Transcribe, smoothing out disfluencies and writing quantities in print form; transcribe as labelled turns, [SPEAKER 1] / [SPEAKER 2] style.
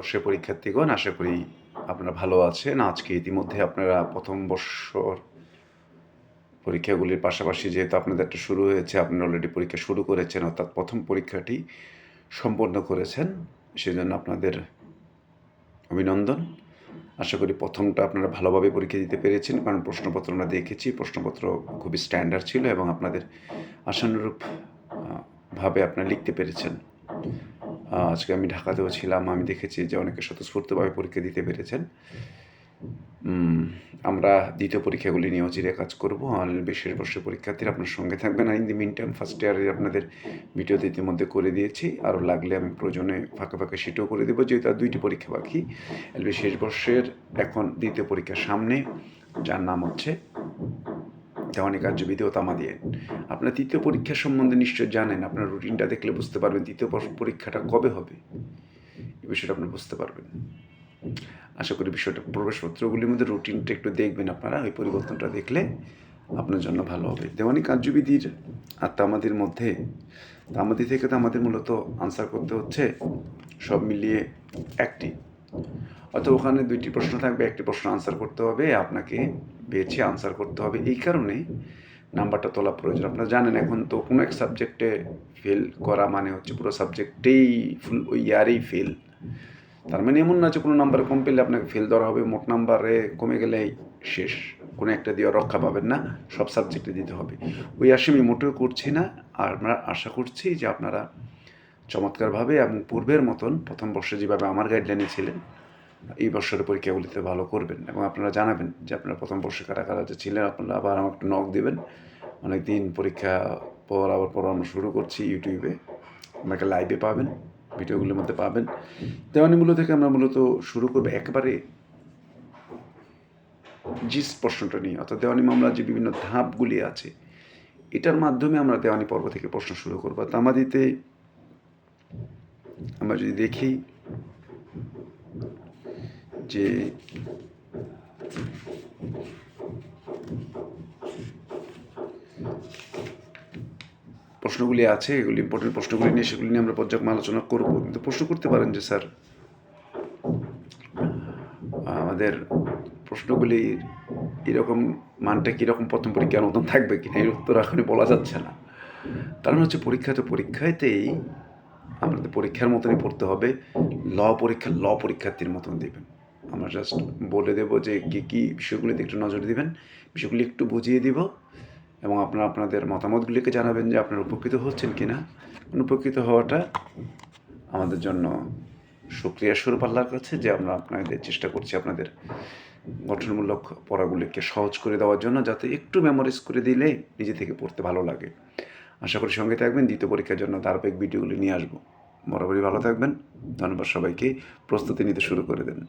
[SPEAKER 1] বর্ষের পরীক্ষার্থীগণ, আশা করি আপনারা ভালো আছেন। আজকে ইতিমধ্যে আপনারা প্রথম বর্ষর পরীক্ষাগুলির পাশাপাশি যেহেতু আপনাদের একটা শুরু হয়েছে, আপনারা অলরেডি পরীক্ষা শুরু করেছেন, অর্থাৎ প্রথম পরীক্ষাটি সম্পন্ন করেছেন। সেজন্য আপনাদের অভিনন্দন। আশা করি প্রথমটা আপনারা ভালোভাবে পরীক্ষা দিতে পেরেছেন, কারণ প্রশ্নপত্র আমরা দেখেছি। প্রশ্নপত্র খুবই স্ট্যান্ডার্ড ছিল এবং আপনাদের আশানুরূপ ভাবে আপনারা লিখতে পেরেছেন। আজকে আমি ঢাকাতেও ছিলাম, আমি দেখেছি যে অনেকে স্বতঃস্ফূর্তভাবে পরীক্ষা দিতে পেরেছেন। আমরা দ্বিতীয় পরীক্ষাগুলি নিয়ে অচিরে কাজ করবো। আর বিশেষ বর্ষের পরীক্ষার্থীরা আপনার সঙ্গে থাকবেন। আর in the meantime first ইয়ারে আপনাদের ভিডিওতে ইতিমধ্যে করে দিয়েছি, আরও লাগলে আমি প্রয়োজনে ফাঁকা ফাঁকা শিটও করে দেবো, যেহেতু আর 2টি পরীক্ষা বাকি। এলবি শেষ বর্ষের এখন দ্বিতীয় পরীক্ষার সামনে, যার নাম হচ্ছে দেওয়ানি কার্যবিধি ও তামাদিয়েন। আপনার তৃতীয় পরীক্ষার সম্বন্ধে নিশ্চয় জানেন। আপনার রুটিনটা দেখলে বুঝতে পারবেন তৃতীয় পরীক্ষাটা কবে হবে, এই বিষয়টা আপনি বুঝতে পারবেন। আশা করি বিষয়টা প্রবেশপত্রগুলির মধ্যে রুটিনটা একটু দেখবেন আপনারা, ওই পরিবর্তনটা দেখলে আপনার জন্য ভালো হবে। দেওয়ানি কার্যবিধির আর তামাদির মধ্যে, তামাদি থেকে তো আমাদের মূলত আনসার করতে হচ্ছে সব মিলিয়ে একটি, অথবা ওখানে 2টি প্রশ্ন থাকবে, একটি প্রশ্ন আনসার করতে হবে, আপনাকে বেছে আনসার করতে হবে। এই কারণে নাম্বারটা তোলা প্রয়োজন। আপনারা জানেন এখন তো কোনো এক সাবজেক্টে ফেল করা মানে হচ্ছে পুরো সাবজেক্টেই ফুল ওই ইয়ারেই ফেল। তার মানে এমন না যে কোনো নাম্বার কম পেলে আপনাকে ফেল ধরা হবে, মোট নাম্বারে কমে গেলেই শেষ, কোনো একটা দিয়ে রক্ষা পাবেন না, সব সাবজেক্টে দিতে হবে। ওই আশা আমি মোটেও করছি না। আর আমরা আশা করছি যে আপনারা চমৎকারভাবে এবং পূর্বের মতন প্রথম বর্ষে যেভাবে আমার গাইডলাইনে ছিলেন, এই বর্ষের পরীক্ষাগুলিতে ভালো করবেন। এবং আপনারা জানাবেন যে আপনারা প্রথম বর্ষে কারা কারা যে ছিলেন। আপনারা আবার আমাকে একটু নক দেবেন। অনেক দিন পরীক্ষা পর আবার পড়ানো শুরু করছি ইউটিউবে, আমাকে লাইভে পাবেন, ভিডিওগুলির মধ্যে পাবেন। দেওয়ানিমূল্য থেকে আমরা মূলত শুরু করবো একেবারে জিস প্রশ্নটা নিয়ে, অর্থাৎ দেওয়ানি মামলার যে বিভিন্ন ধাপগুলি আছে, এটার মাধ্যমে আমরা দেওয়ানি পর্ব থেকে প্রশ্ন শুরু করবো। তামাদিতে আমরা যদি দেখি যে প্রশ্নগুলি আছে, এগুলি ইম্পর্টেন্ট প্রশ্নগুলি নিয়ে, সেগুলি নিয়ে আমরা পর্যায়ক্রমে আলোচনা করবো। কিন্তু প্রশ্ন করতে পারেন যে স্যার আমাদের প্রশ্নগুলি এরকম মানটা কীরকম প্রথম পরীক্ষার মতন থাকবে কিনা, এর উত্তর এখনই বলা যাচ্ছে না। কারণ হচ্ছে পরীক্ষা তো পরীক্ষাতেই আমাদের পরীক্ষার মতনই পড়তে হবে। ল পরীক্ষার্থীর মতন দেবেন। আমরা জাস্ট বলে দেবো যে কী বিষয়গুলিতে একটু নজর দিবেন, বিষয়গুলি একটু বুঝিয়ে দিব, এবং আপনারা আপনাদের মতামতগুলিকে জানাবেন যে আপনারা উপকৃত হচ্ছেন কি না। উপকৃত হওয়াটা আমাদের জন্য শুকরিয়া স্বরূপ আল্লাহর কাছে, যে আমরা আপনাদের চেষ্টা করছি আপনাদের গঠনমূলক পড়াগুলিকে সহজ করে দেওয়ার জন্য, যাতে একটু মেমোরাইজ করে দিলে নিজে থেকে পড়তে ভালো লাগে। আশা করি সঙ্গে থাকবেন। দ্বিতীয় পরীক্ষার জন্য ধারাবাহিক ভিডিওগুলি নিয়ে আসবো। বরাবরই ভালো থাকবেন। ধন্যবাদ সবাইকে। প্রস্তুতি নিতে শুরু করে দেন।